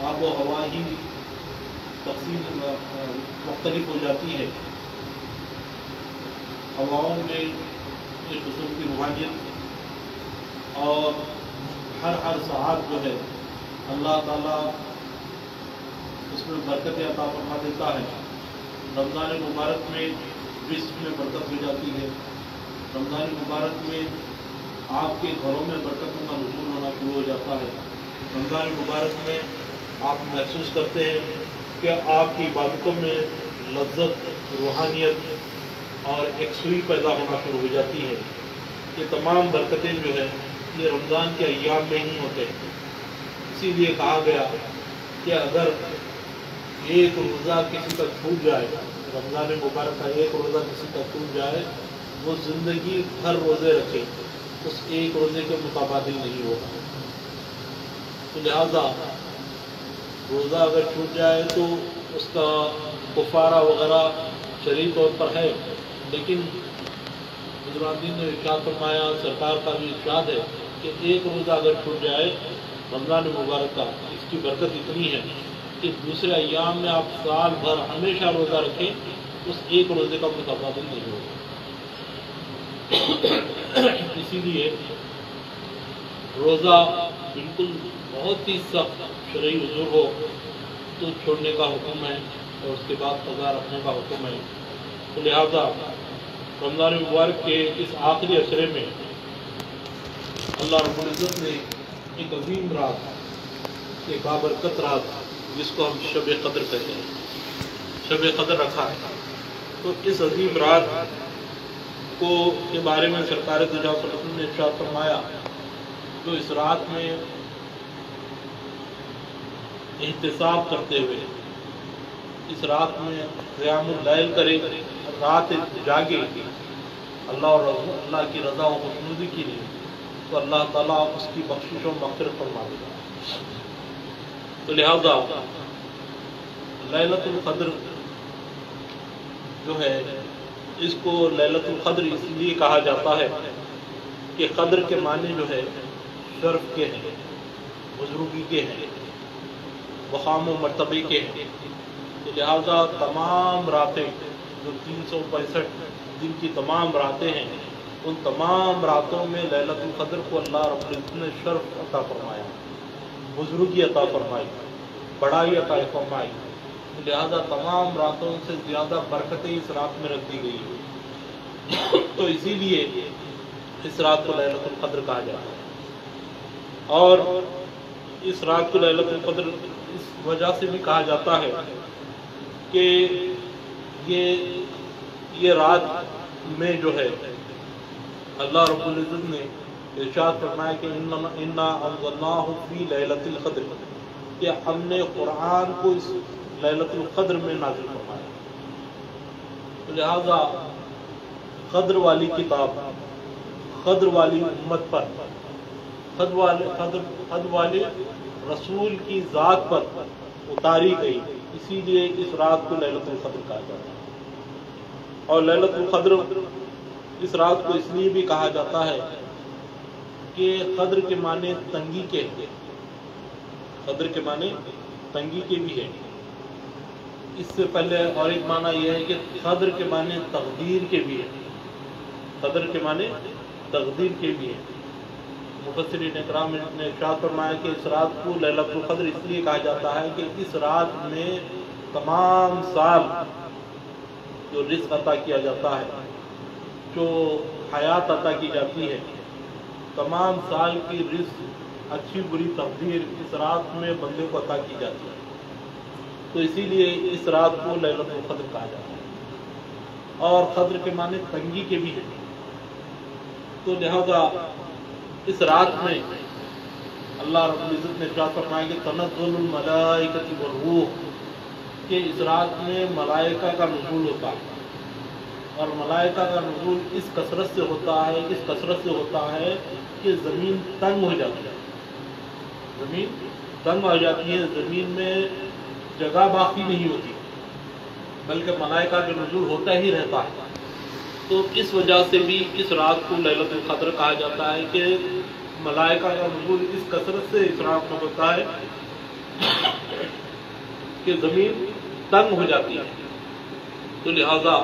آب و ہوا ہی تقسیم مختلف ہو جاتی ہے. ہواؤں میں ایک قسم کی روحانیت اور ہر ساعت جو ہے اللہ تعالیٰ اس میں برکت عطا فرما دیتا ہے. رمضان مبارک میں رزق میں برکت ہو جاتی ہے. رمضان مبارک میں آپ کے گھروں میں برکتوں کا نزول ہونا شروع ہو جاتا ہے. رمضان مبارک میں آپ محسوس کرتے ہیں کہ آپ کی عبادتوں میں لذت، روحانیت اور ایک سوئی پیدا ہونا شروع ہو جاتی ہے. یہ تمام برکتیں جو ہے یہ رمضان کے ایام میں ہی ہوتے ہیں. اسی لیے کہا گیا کہ اگر ایک روزہ کسی کا چھوٹ جائے، رمضان مبارک کا ایک روزہ کسی کا چھوٹ جائے، وہ زندگی بھر روزے رکھے اس ایک روزے کے متبادل نہیں ہوگا. تو لہذا روزہ اگر چھوٹ جائے تو اس کا کفارہ وغیرہ شرعی طور پر ہے، لیکن حضرات نے ارشاد فرمایا، سرکار کا بھی ارشاد ہے کہ ایک روزہ اگر چھوٹ جائے رمضان مبارک کا، اس کی برکت اتنی ہے کہ دوسرے ایام میں آپ سال بھر ہمیشہ روزہ رکھیں اس ایک روزے کا متبادل نہیں ہوگا. اسی لیے روزہ بالکل بہت ہی سخت شرعی عذر ہو تو چھوڑنے کا حکم ہے اور اس کے بعد قضا رکھنے کا حکم ہے. تو لہذا رمضان مبارک کے اس آخری عشرے میں اللہ رب العزت نے ایک عظیم رات، ایک بابرکت رات جس کو ہم شب قدر کہتے ہیں، شب قدر رکھا ہے. تو اس عظیم رات کے بارے میں سرکار دو جہاں صلی اللہ علیہ وسلم نے ارشاد فرمایا جو اس رات میں احتساب کرتے ہوئے اس رات میں قیام اللیل کرے، رات جاگے اللہ اور اللہ کی رضا و خوشنودی کے لیے، تو اللہ تعالیٰ اس کی بخشش و مغفرت فرما دے گا. تو لہذا لیلۃ القدر جو ہے اس کو لیلۃ القدر اس لیے کہا جاتا ہے کہ قدر کے معنی جو ہے شرف کے ہیں، بزرگی کے ہیں، مقام و مرتبے کے ہیں. تو لہذا تمام راتیں جو 365 دن کی تمام راتیں ہیں، ان تمام راتوں میں لیلۃ القدر کو اللہ رب العزت نے شرف عطا فرمایا، بزرگی عطا فرمائی، بڑائی عطا فرمائی. لہذا تمام راتوں سے زیادہ برکتیں اس رات میں رکھ دی گئی ہیں. تو اسی لیے اس رات کو لیلۃ القدر کہا جاتا ہے. اور اس رات کو لیلۃ القدر اس وجہ سے بھی کہا جاتا ہے کہ یہ رات میں جو ہے اللہ رب العزت نے ارشاد فرمایا کہ انا انزلناہ فی لیلۃ القدر، کہ ہم نے قرآن کو اس لیلۃ القدر میں نازل فرمایا. تو لہذا قدر والی کتاب، قدر والی امت پر، قدر والے رسول کی ذات پر اتاری گئی، اسی لیے اس رات کو لیلۃ القدر کہا جاتا ہے. اور لیلۃ القدر اس رات کو اس لیے بھی کہا جاتا ہے کہ قدر کے معنی تنگی کے ہیں، قدر کے معنی تنگی کے بھی ہیں. اس سے پہلے اور ایک معنی یہ ہے کہ قدر کے معنی تقدیر کے بھی ہیں، قدر کے معنی تقدیر کے بھی ہیں. مفسرین اکرام نے ارشاد فرمایا کہ اس رات کو لیلۃ القدر اس لیے کہا جاتا ہے کہ اس رات میں تمام سال جو رزق عطا کیا جاتا ہے، جو حیات عطا کی جاتی ہے، تمام سال کی رزق، اچھی بری تقدیر اس رات میں بندے کو عطا کی جاتی ہے. تو اسی لیے اس رات کو لیلۃ القدر کہا جاتا ہے. اور قدر کے معنی تنگی کے بھی ہیں. تو لہذا اس رات میں اللہ رب العزت نے ارشاد فرمایا کہ تنزل الملائکۃ والروح، کہ اس رات میں ملائکہ کا نزول ہوتا ہے. اور ملائکہ کا نزول اس کثرت سے ہوتا ہے کہ زمین تنگ ہو جاتی ہے، زمین تنگ ہو جاتی ہے، زمین میں جگہ باقی نہیں ہوتی، بلکہ ملائکہ کا نزول ہوتا ہی رہتا ہے. تو اس وجہ سے بھی اس رات کو لیلۃ القدر کہا جاتا ہے کہ ملائکہ کا نزول اس کثرت سے اس رات میں ہوتا ہے کہ زمین تنگ ہو جاتی ہے، تو لہذا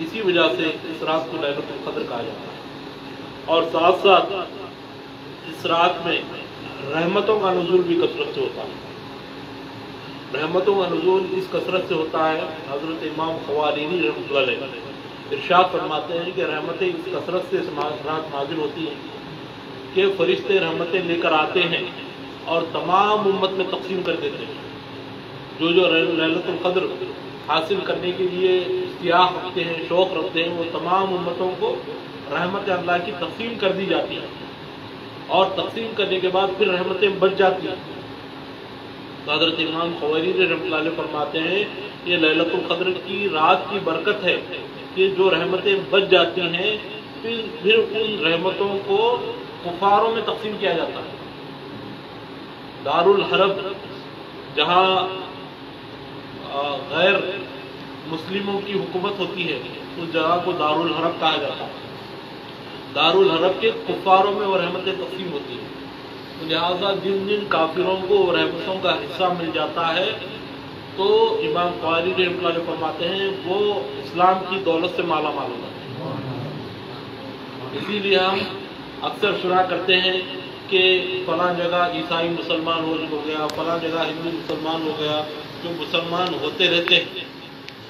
اسی وجہ سے اس رات کو لیلۃ القدر کہا جاتا ہے۔ اور ساتھ ساتھ اس رات میں رحمتوں کا نزول بھی کثرت سے ہوتا ہے۔ رحمتوں کا نزول اس کثرت سے ہوتا ہے، حضرت امام خوارینی رحمۃ اللہ علیہ ارشاد فرماتے ہیں کہ رحمتیں اس کثرت سے اس رات نازل ہوتی ہیں کہ فرشتے رحمتیں لے کر آتے ہیں اور تمام امت میں تقسیم کر دیتے ہیں۔ جو لیلۃ القدر حاصل کرنے کے لیے اشتیاق رکھتے ہیں، شوق رکھتے ہیں، وہ تمام امتوں کو رحمت اللہ کی تقسیم کر دی جاتی ہے، اور تقسیم کرنے کے بعد پھر رحمتیں بچ جاتی ہیں۔ تو حضرت امام خوارینی رحمۃ اللہ علیہ فرماتے ہیں یہ لیلۃ القدر کی رات کی برکت ہے کہ جو رحمتیں بچ جاتی ہیں پھر ان رحمتوں کو کفاروں میں تقسیم کیا جاتا ہے۔ دارالحرب جہاں غیر مسلموں کی حکومت ہوتی ہے اس جگہ کو دارالحرب کہا جاتا ہے۔ دارالحرب کے کفاروں میں وہ رحمتیں تقسیم ہوتی ہیں، لہذا جن جن کافروں کو وہ رحمتوں کا حصہ مل جاتا ہے تو امام خوارینی رحمۃ اللہ علیہ فرماتے ہیں وہ اسلام کی دولت سے مالا مال ہو جاتے ہیں۔ اسی لیے ہم اکثر سنا کرتے ہیں کہ فلاں جگہ عیسائی مسلمان ہو گیا، فلاں جگہ ہندو مسلمان ہو گیا۔ جو مسلمان ہوتے رہتے ہیں،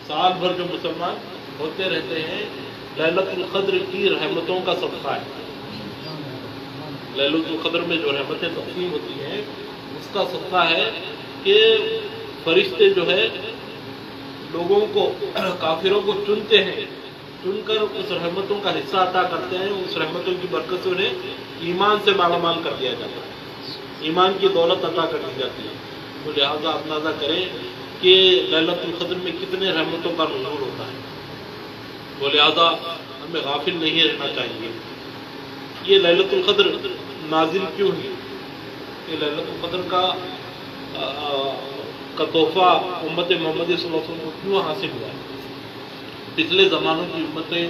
سال بھر جو مسلمان ہوتے رہتے ہیں، لیلۃ القدر کی رحمتوں کا صدقہ ہے۔ لیلۃ القدر میں جو رحمتیں تقسیم ہوتی ہیں اس کا صدقہ ہے کہ فرشتے جو ہے لوگوں کو، کافروں کو چنتے ہیں، چن کر اس رحمتوں کا حصہ عطا کرتے ہیں۔ اس رحمتوں کی برکت سے انہیں ایمان سے مالا مال کر دیا جاتا ہے، ایمان کی دولت عطا کر دی جاتی ہے۔ تو لہٰذا اندازہ کریں کہ لیلۃ القدر میں کتنے رحمتوں کا نزول ہوتا ہے، تو لہٰذا ہمیں غافل نہیں رہنا چاہیے۔ یہ لیلۃ القدر نازل کیوں ہے؟ یہ لیلۃ القدر کا تحفہ امت محمدی صلی اللہ علیہ وسلم کو کیوں حاصل ہوا ہے؟ پچھلے زمانوں کی امتیں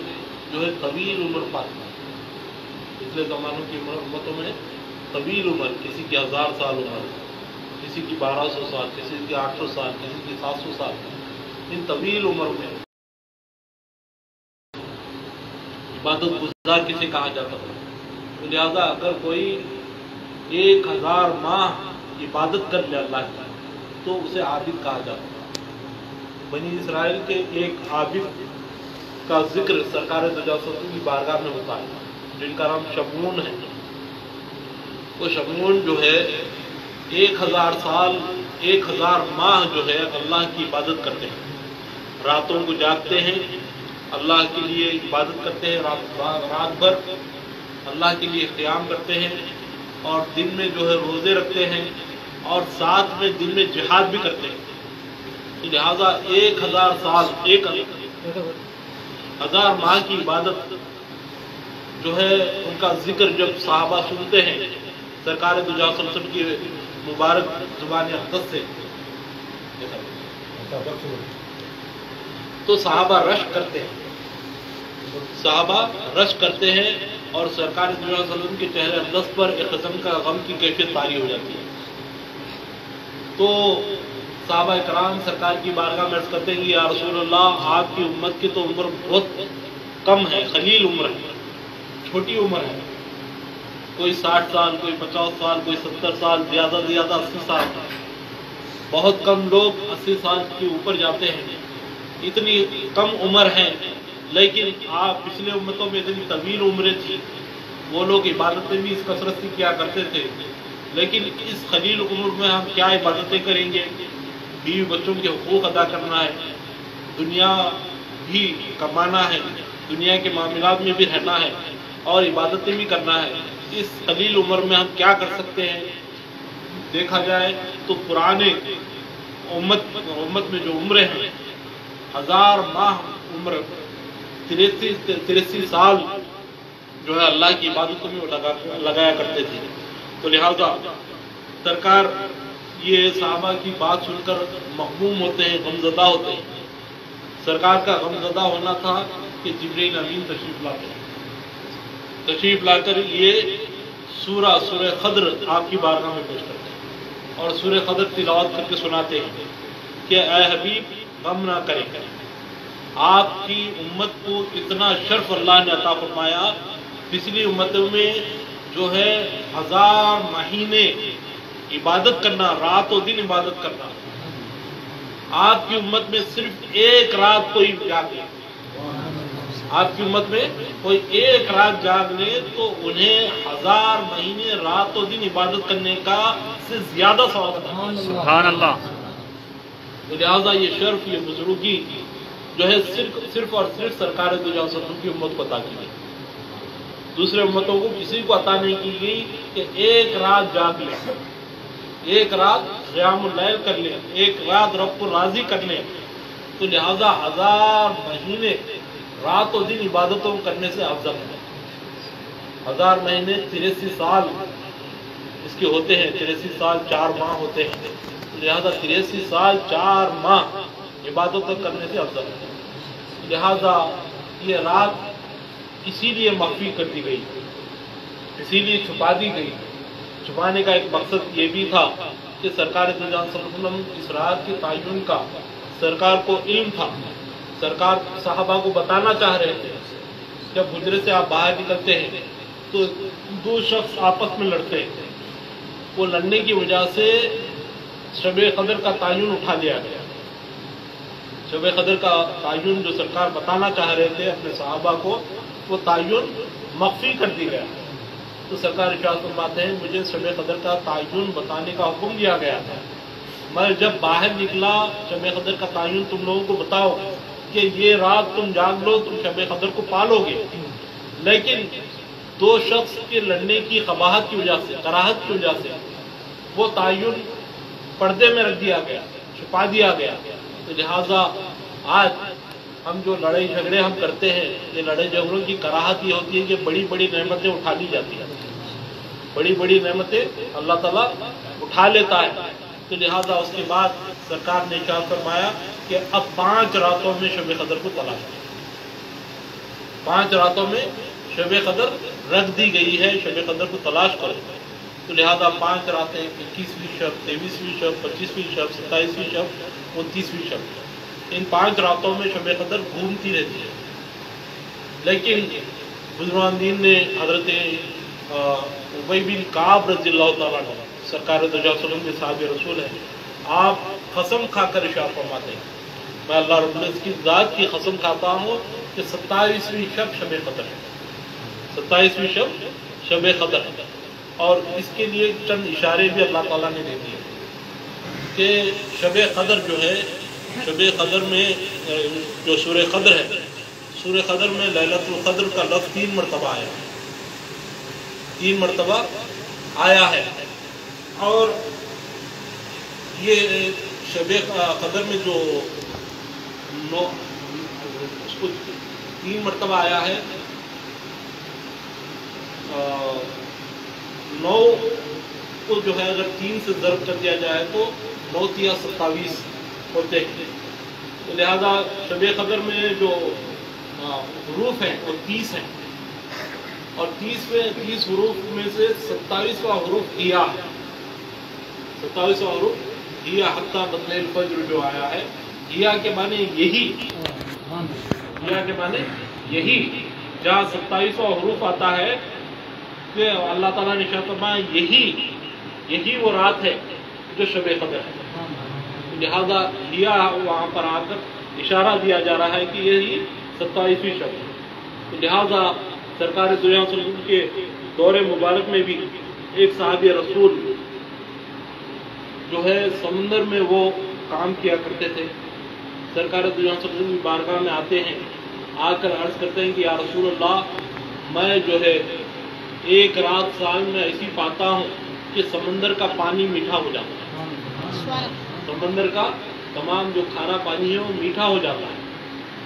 جو ہے طویل عمر پاتی ہیں، پچھلے زمانوں کی امتوں میں طویل عمر، کسی کی 1000 سال عمر، کسی کی 1200 سال، کسی کی 800 سال، کسی کی 700 سال۔ ان طویل عمر میں عبادت گزار کسے کہا جاتا تھا؟ لہذا اگر کوئی 1000 ماہ عبادت کر لے اللہ کی تو اسے عابد کہا جاتا تھا۔ بنی اسرائیل کے ایک عابد کا ذکر سرکار دو جہاں کی بارگاہ میں ہوتا ہے، جن کا نام شمعون ہے۔ وہ شمعون جو ہے 1000 سال، 1000 ماہ جو ہے اللہ کی عبادت کرتے ہیں، راتوں کو جاگتے ہیں، اللہ کے لیے عبادت کرتے ہیں، رات بھر اللہ کے لیے قیام کرتے ہیں، اور دن میں جو ہے روزے رکھتے ہیں، اور ساتھ میں دن میں جہاد بھی کرتے ہیں۔ لہذا 1000 سال، 1000 ماہ کی عبادت جو ہے ان کا ذکر جب صحابہ سنتے ہیں سرکار دو جہاں صلی اللہ علیہ وسلم کی مبارک زبان اقدس سے، تو صحابہ رشک کرتے ہیں، صحابہ رشک کرتے ہیں، اور سرکار دو جہاں صلی اللہ علیہ وسلم کے چہرے اقدس پر ایک قسم کا غم کی کیفیت طاری ہو جاتی ہے۔ تو صحابہ کرام سرکار کی بارگاہ میں عرض کرتے ہیں کہ یا رسول اللہ، آپ کی امت کی تو عمر بہت کم ہے، قلیل عمر ہے، چھوٹی عمر ہے، کوئی 60 سال، کوئی 50 سال، کوئی 70 سال، زیادہ سے زیادہ 80 سال، بہت کم لوگ 80 سال کے اوپر جاتے ہیں۔ اتنی کم عمر ہے، لیکن آپ پچھلے امتوں میں اتنی طویل عمریں تھیں، وہ لوگ عبادتیں بھی اس کثرت سے کیا کرتے تھے، لیکن اس قلیل عمر میں ہم کیا عبادتیں کریں گے؟ بیوی بچوں کے حقوق ادا کرنا ہے، دنیا بھی کمانا ہے، دنیا کے معاملات میں بھی رہنا ہے، اور عبادتیں بھی کرنا ہے۔ اس قلیل عمر میں ہم کیا کر سکتے ہیں؟ دیکھا جائے تو پرانے امت میں جو عمریں ہیں، 1000 ماہ عمر، 83 سال جو ہے اللہ کی عبادتوں میں لگایا کرتے تھے۔ تو لہذا سرکار یہ صحابہ کی بات سن کر مغموم ہوتے ہیں، غمزدہ ہوتے ہیں۔ سرکار کا غمزدہ ہونا تھا کہ جبرائیل امین تشریف لا کر یہ سورہ قدر آپ کی بارگاہ میں پیش کرتے ہیں، اور سورہ قدر تلاوت کر کے سناتے ہیں۔ کہ اے حبیب غم نہ کریں، آپ کی امت کو اتنا شرف اللہ نے عطا فرمایا، پچھلی امتوں میں جو ہے 1000 مہینے عبادت کرنا، رات و دن عبادت کرنا، آپ کی امت میں صرف ایک رات کوئی جاگ لے، آپ کی امت میں کوئی ایک رات جاگ لے تو انہیں 1000 مہینے رات و دن عبادت کرنے کا سے زیادہ ثواب ہے۔ سبحان اللہ۔ لہٰذا یہ شرف، یہ بزرگی جو ہے صرف اور صرف سرکار دو جہاں صلی اللہ علیہ وسلم کی امت کو عطا کی گئی، دوسرے امتوں کو کسی کو عطا نہیں کی گئی کہ ایک رات جاگ لیں، ایک رات قیام اللیل کر لیں، ایک رات رب کو راضی کر لیں۔ تو لہذا 1000 مہینے رات و دن عبادتوں کرنے سے افضل ہے۔ 1000 مہینے 83 سال اس کے ہوتے ہیں، 83 سال 4 ماہ ہوتے ہیں، لہذا 83 سال 4 ماہ عبادتوں کرنے سے افضل ہے۔ لہذا یہ رات اسی لیے مخفی کر دی گئی، اسی لیے چھپا دی گئی۔ چھپانے کا ایک مقصد یہ بھی تھا کہ سرکار دو جہاں صلی اللہ علیہ وسلم اس رات کے تعین کا سرکار کو علم تھا، سرکار صحابہ کو بتانا چاہ رہے تھے۔ جب حجرے سے آپ باہر نکلتے ہیں تو 2 شخص آپس میں لڑتے ہیں، وہ لڑنے کی وجہ سے شب قدر کا تعین اٹھا لیا گیا۔ شب قدر کا تعین جو سرکار بتانا چاہ رہے تھے اپنے صحابہ کو، وہ تعین مخفی کر دیا گیا۔ تو سرکار ارشاد فرماتے ہیں مجھے شب قدر کا تعین بتانے کا حکم دیا گیا تھا، میں جب باہر نکلا شب قدر کا تعین تم لوگوں کو بتاؤ کہ یہ رات تم جاگ لو، تم شب قدر کو پالو گے، لیکن 2 شخص کے لڑنے کی قباحت کی وجہ سے، کراہت کی وجہ سے وہ تعین پردے میں رکھ دیا گیا، چھپا دیا گیا۔ تو لہٰذا آج ہم جو لڑائی جھگڑے ہم کرتے ہیں، یہ لڑائی جھگڑوں کی کراہت یہ ہوتی ہے کہ بڑی بڑی نعمتیں اٹھا لی جاتی ہیں، بڑی بڑی نعمتیں اللہ تعالیٰ اٹھا لیتا ہے۔ تو لہٰذا اس کے بعد سرکار نے ارشاد فرمایا کہ اب 5 راتوں میں شب قدر کو تلاش کریں، 5 راتوں میں شب قدر رکھ دی گئی ہے، شب قدر کو تلاش کرو۔ تو لہذا 5 راتیں، 21ویں شب، 23ویں شب، 25ویں شب، 27ویں شب، 29ویں شب، ان 5 راتوں میں شب قدر گھومتی رہتی ہے۔ لیکن بزرگان دین نے حضرت ابی بن کعب رضی اللہ تعالیٰ عنہ، سرکار دو جہاں صلی اللہ علیہ وسلم کے صحابی رسول ہیں، آپ قسم کھا کر ارشاد فرماتے ہیں میں اللہ رب العزت کی ذات کی قسم کھاتا ہوں کہ 27ویں شب شب قدر ہے، 27ویں شب شب قدر ہے۔ اور اس کے لیے چند اشارے بھی اللہ تعالیٰ نے دے دیے کہ شب قدر جو ہے، شب قدر میں جو سورہ قدر ہے، سورہ قدر میں لیلۃ القدر کا لفظ 3 مرتبہ آیا ہے، 3 مرتبہ آیا ہے۔ اور یہ شب قدر میں جو اس کو 3 مرتبہ آیا ہے، 9 کو جو ہے اگر 3 سے ضرب کر دیا جائے تو 9 یا 27 ہوتے ہیں۔ تو لہذا شب قدر میں جو حروف ہیں وہ 30 ہیں، اور 30 حروف میں سے 27واں حروف ہیا ہے، 27واں حروف ہیا، حتی مطلع الفجر جو آیا ہے، ہیا کے معنی یہی، ہیا کے معنی یہی، جہاں 27واں حروف آتا ہے کہ اللہ تعالیٰ نے ارشاد فرمایا یہی وہ رات ہے جو شب قدر ہے۔ لہذا ہیا وہاں پر آ کر اشارہ دیا جا رہا ہے کہ یہی 27ویں شب ہے۔ تو لہذا سرکار دو جہاں صلی اللہ علیہ وسلم کے دور مبارک میں بھی ایک صحابی رسول جو ہے سمندر میں وہ کام کیا کرتے تھے، سرکار دو جہاں صلی اللہ علیہ وسلم کی بارگاہ میں آتے ہیں، آ کر عرض کرتے ہیں کہ یا رسول اللہ، میں جو ہے 1 رات سال میں ایسی پاتا ہوں کہ سمندر کا پانی میٹھا ہو جاتا ہے، سمندر کا تمام جو کھانا پانی ہے وہ میٹھا ہو جاتا ہے۔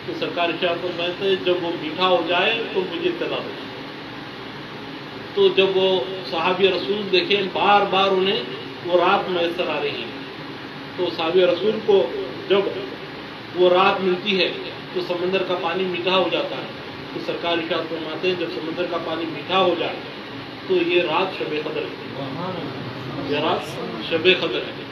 تو سرکار ارشاد فرماتے ہیں جب وہ میٹھا ہو جائے تو مجھے اطلاع دو۔ تو جب وہ صحابی رسول دیکھیں بار بار انہیں وہ رات میسر آ رہی ہے، تو صحابی رسول کو جب وہ رات ملتی ہے تو سمندر کا پانی میٹھا ہو جاتا ہے۔ تو سرکار ارشاد فرماتے ہیں جب سمندر کا پانی میٹھا ہو جائے تو یہ رات شب قدر ہے، یہ رات شب قدر ہے۔